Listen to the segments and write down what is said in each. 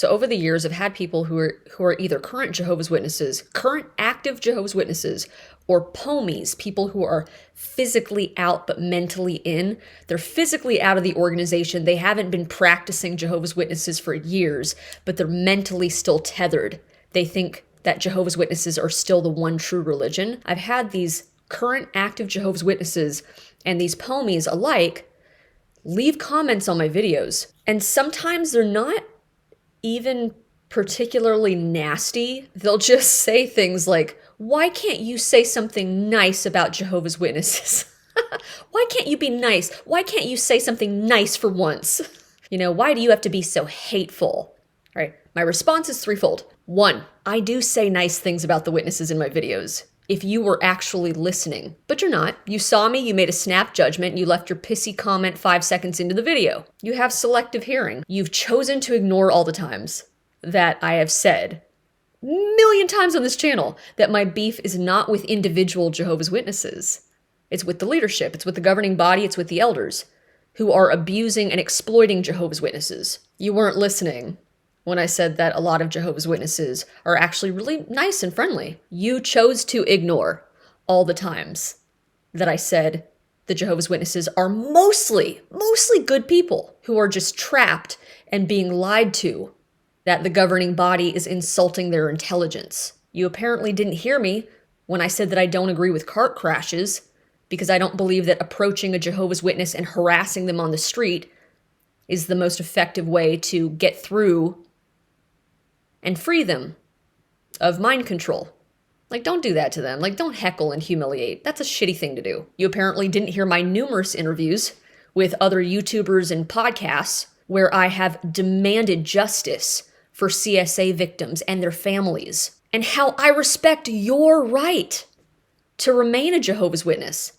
So over the years, I've had people who are either current Jehovah's Witnesses, current active Jehovah's Witnesses, or POMIs, people who are physically out but mentally in. They're physically out of the organization. They haven't been practicing Jehovah's Witnesses for years, but they're mentally still tethered. They think that Jehovah's Witnesses are still the one true religion. I've had these current active Jehovah's Witnesses and these POMIs alike leave comments on my videos. And sometimes they're not even particularly nasty. They'll just say things like, why can't you say something nice about Jehovah's Witnesses? Why can't you be nice? Why can't you say something nice for once? Why do you have to be so hateful? All right, my response is threefold. 1, I do say nice things about the witnesses in my videos. If you were actually listening, but you're not. You saw me, you made a snap judgment, and you left your pissy comment 5 seconds into the video. You have selective hearing. You've chosen to ignore all the times that I have said, million times on this channel, that my beef is not with individual Jehovah's Witnesses. It's with the leadership, it's with the governing body, it's with the elders who are abusing and exploiting Jehovah's Witnesses. You weren't listening when I said that a lot of Jehovah's Witnesses are actually really nice and friendly. You chose to ignore all the times that I said the Jehovah's Witnesses are mostly good people who are just trapped and being lied to, that the governing body is insulting their intelligence. You apparently didn't hear me when I said that I don't agree with cart crashes, because I don't believe that approaching a Jehovah's Witness and harassing them on the street is the most effective way to get through and free them of mind control. Don't do that to them. Don't heckle and humiliate. That's a shitty thing to do. You apparently didn't hear my numerous interviews with other YouTubers and podcasts where I have demanded justice for CSA victims and their families, and how I respect your right to remain a Jehovah's Witness,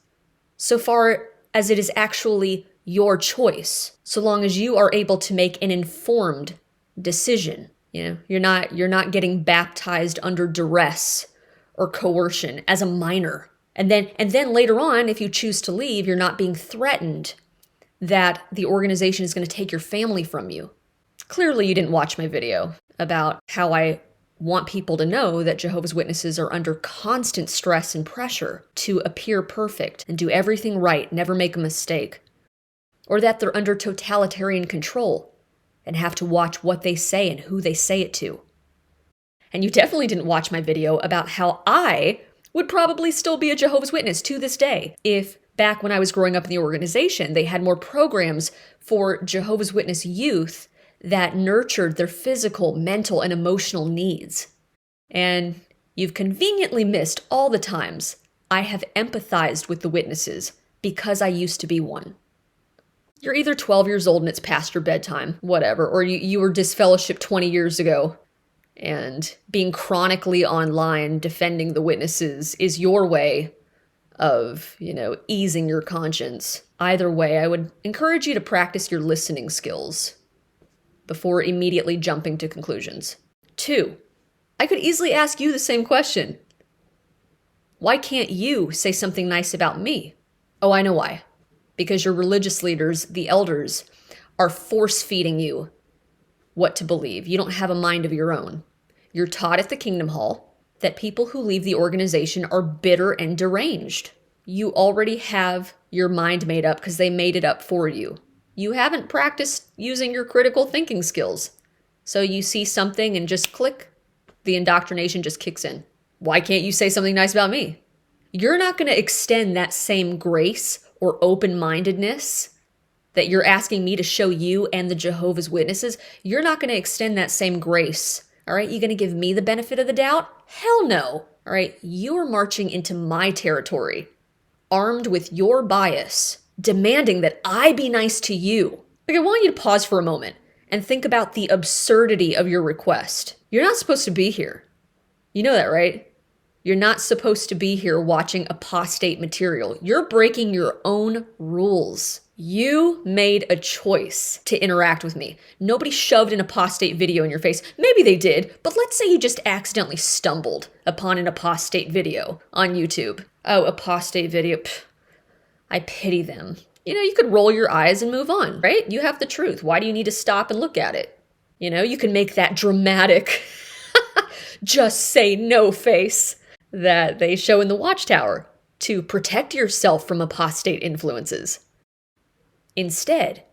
so far as it is actually your choice, so long as you are able to make an informed decision. You're not getting baptized under duress or coercion as a minor. And then later on, if you choose to leave, you're not being threatened that the organization is going to take your family from you. Clearly, you didn't watch my video about how I want people to know that Jehovah's Witnesses are under constant stress and pressure to appear perfect and do everything right, never make a mistake. Or that they're under totalitarian control and have to watch what they say and who they say it to. And you definitely didn't watch my video about how I would probably still be a Jehovah's Witness to this day if back when I was growing up in the organization, they had more programs for Jehovah's Witness youth that nurtured their physical, mental, and emotional needs. And you've conveniently missed all the times I have empathized with the witnesses because I used to be one. You're either 12 years old and it's past your bedtime, whatever, or you were disfellowshipped 20 years ago, and being chronically online defending the witnesses is your way of, easing your conscience. Either way, I would encourage you to practice your listening skills before immediately jumping to conclusions. 2, I could easily ask you the same question. Why can't you say something nice about me? Oh, I know why. Because your religious leaders, the elders, are force-feeding you what to believe. You don't have a mind of your own. You're taught at the Kingdom Hall that people who leave the organization are bitter and deranged. You already have your mind made up because they made it up for you. You haven't practiced using your critical thinking skills. So you see something and just click, the indoctrination just kicks in. Why can't you say something nice about me? You're not going to extend that same grace or open-mindedness that you're asking me to show you and the Jehovah's Witnesses. You're not going to extend that same grace. All right, you going to give me the benefit of the doubt? Hell no. All right, you are marching into my territory, armed with your bias, demanding that I be nice to you. I want you to pause for a moment and think about the absurdity of your request. You're not supposed to be here. You know that, right? You're not supposed to be here watching apostate material. You're breaking your own rules. You made a choice to interact with me. Nobody shoved an apostate video in your face. Maybe they did, but let's say you just accidentally stumbled upon an apostate video on YouTube. Oh, apostate video. Pfft, I pity them. You could roll your eyes and move on, right? You have the truth. Why do you need to stop and look at it? You can make that dramatic, just say no face that they show in the Watchtower to protect yourself from apostate influences. Instead,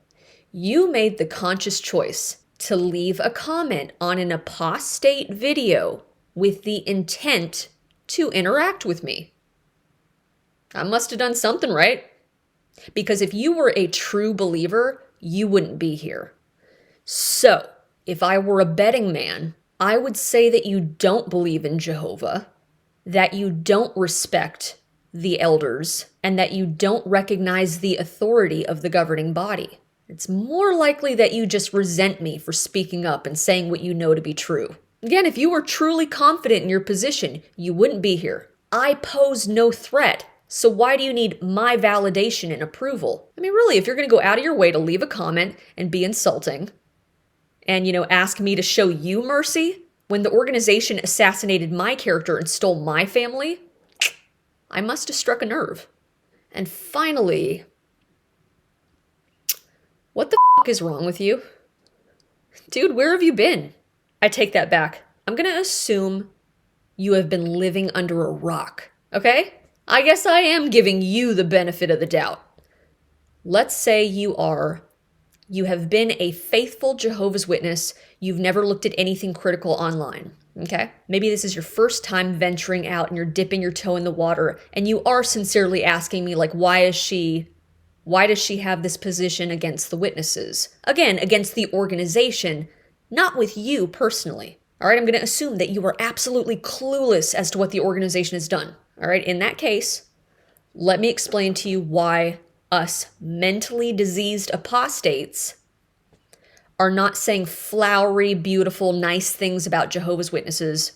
you made the conscious choice to leave a comment on an apostate video with the intent to interact with me. I must have done something right. Because if you were a true believer, you wouldn't be here. So, if I were a betting man, I would say that you don't believe in Jehovah, that you don't respect the elders, and that you don't recognize the authority of the governing body. It's more likely that you just resent me for speaking up and saying what you know to be true. Again, if you were truly confident in your position, you wouldn't be here. I pose no threat. So why do you need my validation and approval? I mean, really, if you're going to go out of your way to leave a comment and be insulting and, ask me to show you mercy when the organization assassinated my character and stole my family, I must have struck a nerve. And finally, what the fuck is wrong with you? Dude, where have you been? I take that back. I'm going to assume you have been living under a rock, okay? I guess I am giving you the benefit of the doubt. Let's say you have been a faithful Jehovah's Witness. You've never looked at anything critical online, okay? Maybe this is your first time venturing out and you're dipping your toe in the water and you are sincerely asking me, like, why does she have this position against the witnesses? Again, against the organization, not with you personally. All right, I'm going to assume that you are absolutely clueless as to what the organization has done. All right, in that case, let me explain to you why us mentally diseased apostates are not saying flowery, beautiful, nice things about Jehovah's Witnesses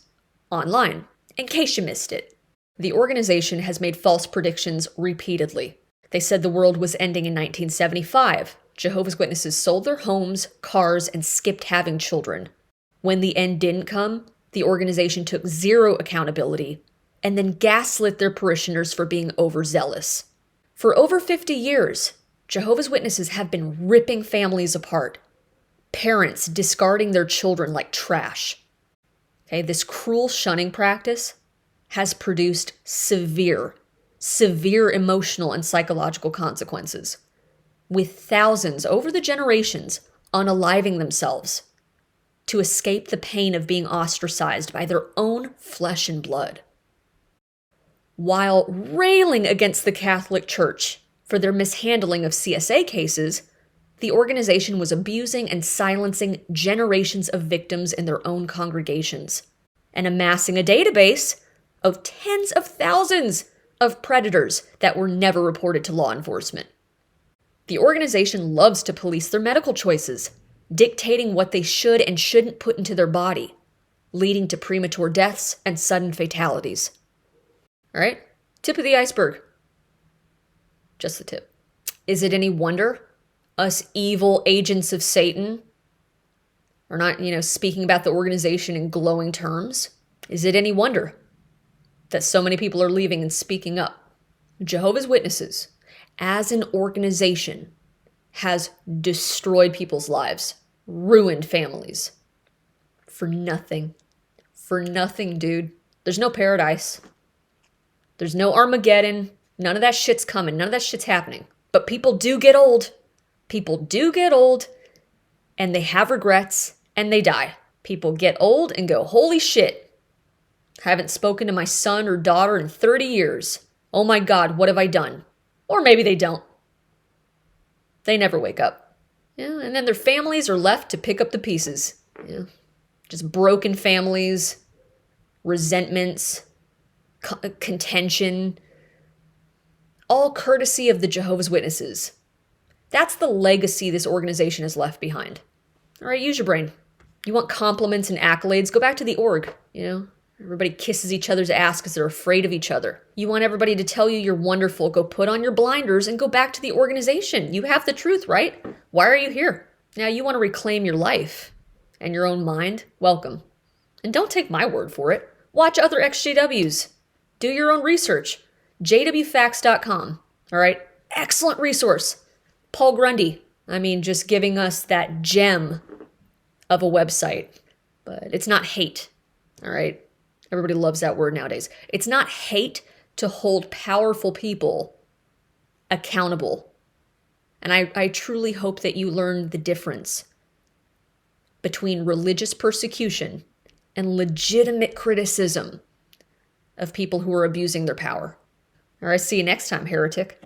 online, in case you missed it. The organization has made false predictions repeatedly. They said the world was ending in 1975. Jehovah's Witnesses sold their homes, cars, and skipped having children. When the end didn't come, the organization took zero accountability and then gaslit their parishioners for being overzealous. For over 50 years, Jehovah's Witnesses have been ripping families apart, parents discarding their children like trash. Okay, this cruel shunning practice has produced severe emotional and psychological consequences, with thousands over the generations unaliving themselves to escape the pain of being ostracized by their own flesh and blood. While railing against the Catholic Church for their mishandling of CSA cases, the organization was abusing and silencing generations of victims in their own congregations and amassing a database of tens of thousands of predators that were never reported to law enforcement. The organization loves to police their medical choices, dictating what they should and shouldn't put into their body, leading to premature deaths and sudden fatalities. All right, tip of the iceberg. Just the tip. Is it any wonder us evil agents of Satan are not, speaking about the organization in glowing terms? Is it any wonder that so many people are leaving and speaking up? Jehovah's Witnesses, as an organization, has destroyed people's lives, ruined families. For nothing. For nothing, dude. There's no paradise. There's no Armageddon. None of that shit's coming. None of that shit's happening. But people do get old. People do get old, and they have regrets, and they die. People get old and go, holy shit. Haven't spoken to my son or daughter in 30 years. Oh my God, what have I done? Or maybe they don't. They never wake up. Yeah, and then their families are left to pick up the pieces. Yeah, just broken families, resentments, contention, all courtesy of the Jehovah's Witnesses. That's the legacy this organization has left behind. All right, use your brain. You want compliments and accolades? Go back to the org, Everybody kisses each other's ass because they're afraid of each other. You want everybody to tell you you're wonderful. Go put on your blinders and go back to the organization. You have the truth, right? Why are you here? Now you want to reclaim your life and your own mind? Welcome. And don't take my word for it. Watch other XJWs. Do your own research. jwfacts.com. All right? Excellent resource. Paul Grundy. Just giving us that gem of a website, but it's not hate, all right? Everybody loves that word nowadays. It's not hate to hold powerful people accountable. And I truly hope that you learn the difference between religious persecution and legitimate criticism of people who are abusing their power. All right, see you next time, heretic.